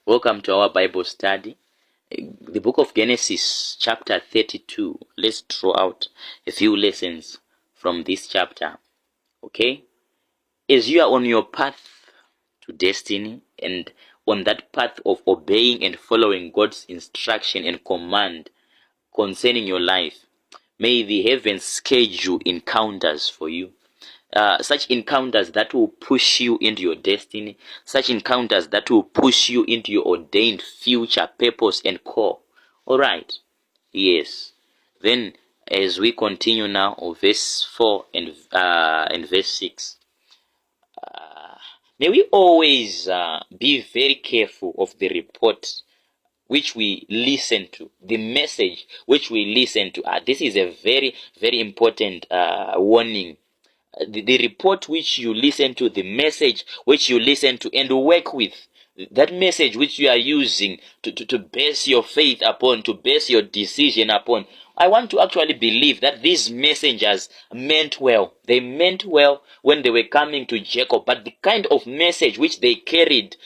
Welcome to our Bible study. The book of Genesis, chapter 32. Let's draw out a few lessons from this chapter. Okay? As you are on your path to destiny and on that path of obeying and following God's instruction and command concerning your life, may the heavens schedule encounters for you. Such encounters that will push you into your destiny, such encounters that will push you into your ordained future purpose and call. All right. Yes. Then, as we continue now, verse 4 and verse 6. May we always be very careful of the report which we listen to, the message which we listen to. This is a very, very important warning. The report which you listen to, the message which you listen to and work with, that message which you are using to base your faith upon, to base your decision upon. I want to actually believe that these messengers meant well. They meant well when they were coming to Jacob, but the kind of message which they carried,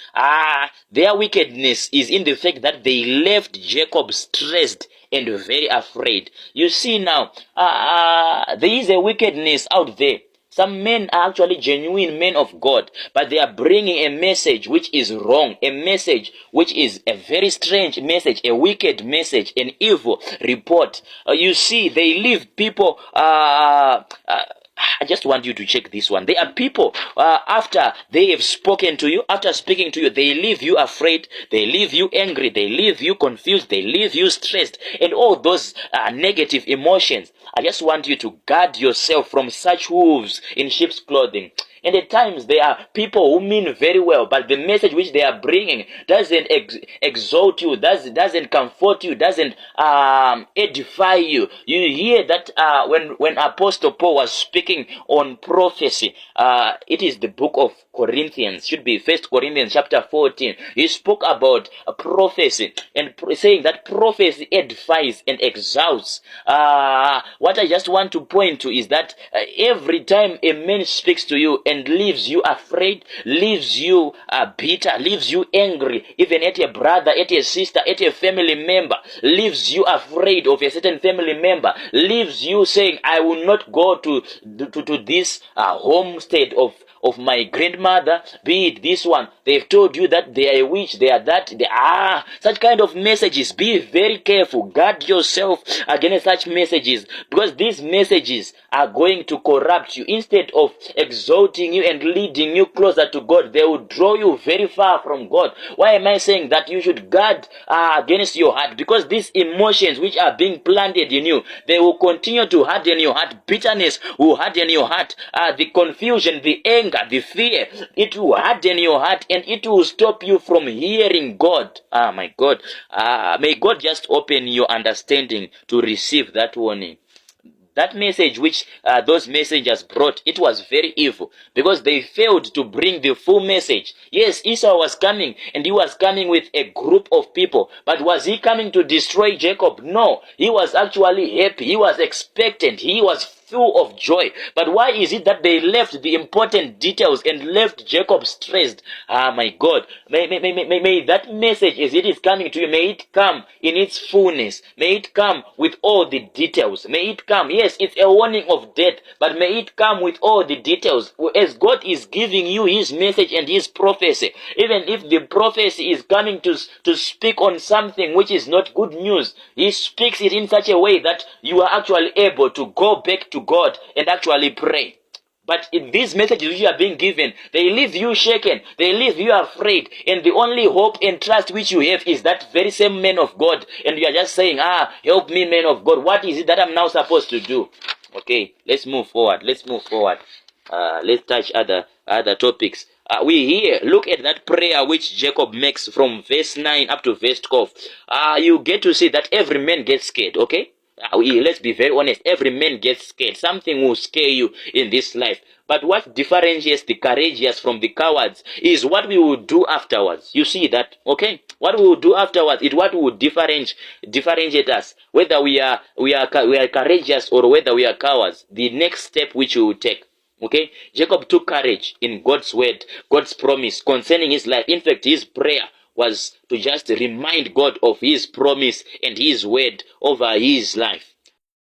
their wickedness is in the fact that they left Jacob stressed and very afraid. You see now, there is a wickedness out there. Some men are actually genuine men of God, but they are bringing a message which is wrong, a message which is a very strange message, a wicked message, an evil report. You see, they leave people. I just want you to check this one. There are people, after they have spoken to you, after speaking to you, they leave you afraid, they leave you angry, they leave you confused, they leave you stressed, and all those negative emotions. I just want you to guard yourself from such wolves in sheep's clothing. And at times there are people who mean very well, but the message which they are bringing doesn't exalt you, doesn't comfort you, doesn't edify you. You hear that when Apostle Paul was speaking on prophecy, it is the book of Corinthians, should be 1 Corinthians chapter 14. He spoke about prophecy and saying that prophecy edifies and exalts. What I just want to point to is that every time a man speaks to you and leaves you afraid, leaves you bitter, leaves you angry, even at a brother, at a sister, at a family member, leaves you afraid of a certain family member, leaves you saying, I will not go to this homestead of my grandmother, be it this one. They've told you that they are a witch, they are that, such kind of messages. Be very careful. Guard yourself against such messages, because these messages are going to corrupt you. Instead of exalting you and leading you closer to God, they will draw you very far from God. Why am I saying that? You should guard against your heart, because these emotions which are being planted in you, they will continue to harden your heart. Bitterness will harden your heart. The confusion, the anger, the fear, it will harden your heart, and it will stop you from hearing God. My God. May God just open your understanding to receive that warning. That message which those messengers brought, it was very evil, because they failed to bring the full message. Yes, Esau was coming, and he was coming with a group of people, but was he coming to destroy Jacob? No, he was actually happy, he was expectant, he was full of joy. But why is it that they left the important details and left Jacob stressed? My God, may that message, as it is coming to you, may it come in its fullness, may it come with all the details, may it come, yes, it's a warning of death, but may it come with all the details. As God is giving you his message and his prophecy, even if the prophecy is coming to speak on something which is not good news, he speaks it in such a way that you are actually able to go back to God and actually pray. But in these messages which you are being given, they leave you shaken, they leave you afraid, and the only hope and trust which you have is that very same man of God, and you are just saying, help me, man of God. What is it that I'm now supposed to do? Okay, let's move forward. Let's touch other topics. We here look at that prayer which Jacob makes from verse 9 up to verse 12. You get to see that every man gets scared. Okay, let's be very honest. Every man gets scared. Something will scare you in this life. But what differentiates the courageous from the cowards is what we will do afterwards. You see that? Okay, what we will do afterwards is what will differentiate us, whether we are courageous or whether we are cowards. The next step which we will take. Okay, Jacob took courage in God's word, God's promise concerning his life. In fact, his prayer was to just remind God of his promise and his word over his life.